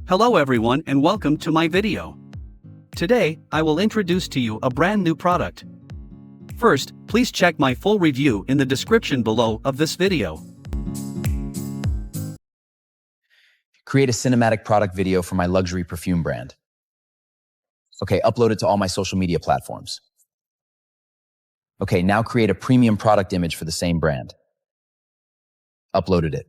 Hello everyone and welcome to my video. Today, I will introduce to you a brand new product. First, please check my full review in the description below of this video. Create a cinematic product video for my luxury perfume brand. Okay, upload it to all my social media platforms. Okay, now create a premium product image for the same brand. Uploaded it.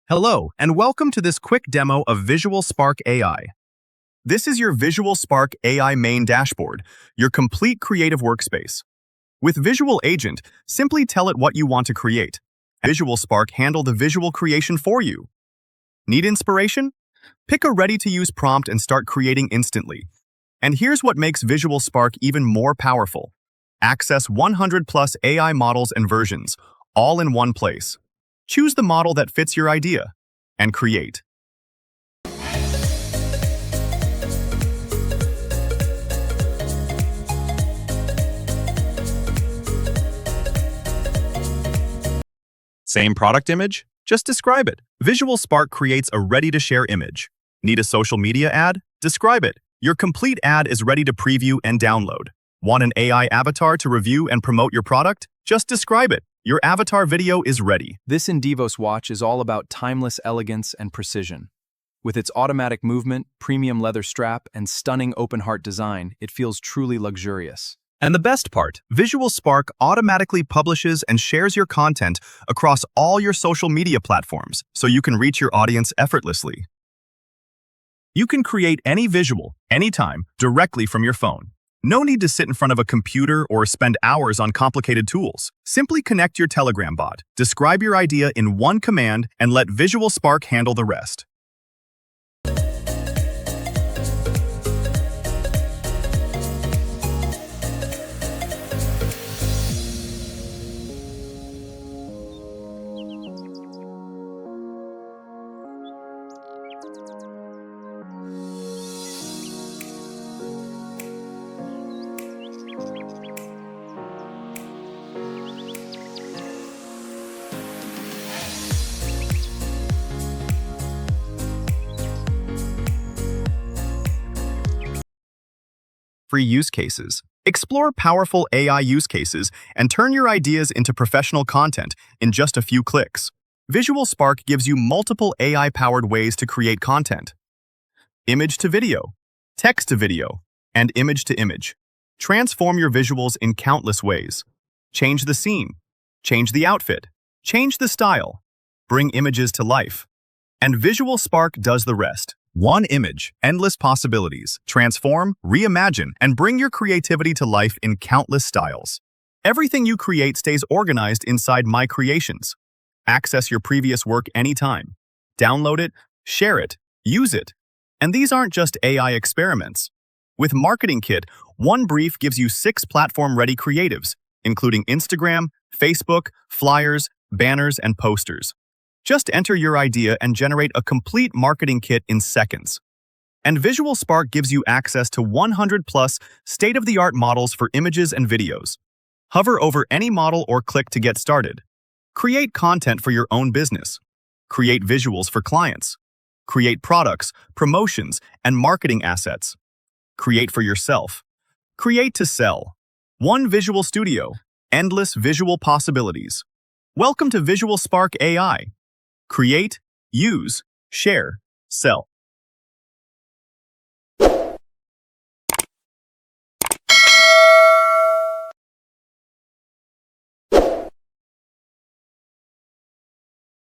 Hello, and welcome to this quick demo of VisualSpark AI. This is your VisualSpark AI main dashboard, your complete creative workspace. With Visual Agent, simply tell it what you want to create. VisualSpark handle the visual creation for you. Need inspiration? Pick a ready-to-use prompt and start creating instantly. And here's what makes VisualSpark even more powerful. Access 100+ AI models and versions, all in one place. Choose the model that fits your idea, and create. Same product image? Just describe it. VisualSpark creates a ready-to-share image. Need a social media ad? Describe it. Your complete ad is ready to preview and download. Want an AI avatar to review and promote your product? Just describe it. Your avatar video is ready. This Indivos watch is all about timeless elegance and precision. With its automatic movement, premium leather strap, and stunning open-heart design, it feels truly luxurious. And the best part, VisualSpark automatically publishes and shares your content across all your social media platforms, so you can reach your audience effortlessly. You can create any visual, anytime, directly from your phone. No need to sit in front of a computer or spend hours on complicated tools. Simply connect your Telegram bot, describe your idea in one command, and let VisualSpark handle the rest. Free use cases. Explore powerful AI use cases and turn your ideas into professional content in just a few clicks. VisualSpark gives you multiple AI-powered ways to create content. Image to video, text to video, and image to image. Transform your visuals in countless ways. Change the scene, change the outfit, change the style, bring images to life. And VisualSpark does the rest. One image, endless possibilities. Transform, reimagine, and bring your creativity to life in countless styles. Everything you create stays organized inside My Creations. Access your previous work anytime. Download it, share it, use it. And these aren't just AI experiments. With Marketing Kit, one brief gives you 6 platform-ready creatives, including Instagram, Facebook, flyers, banners, and posters. Just enter your idea and generate a complete marketing kit in seconds. And VisualSpark gives you access to 100+ state-of-the-art models for images and videos. Hover over any model or click to get started. Create content for your own business. Create visuals for clients. Create products, promotions, and marketing assets. Create for yourself. Create to sell. One Visual Studio. Endless visual possibilities. Welcome to VisualSpark AI. Create, use, share, sell.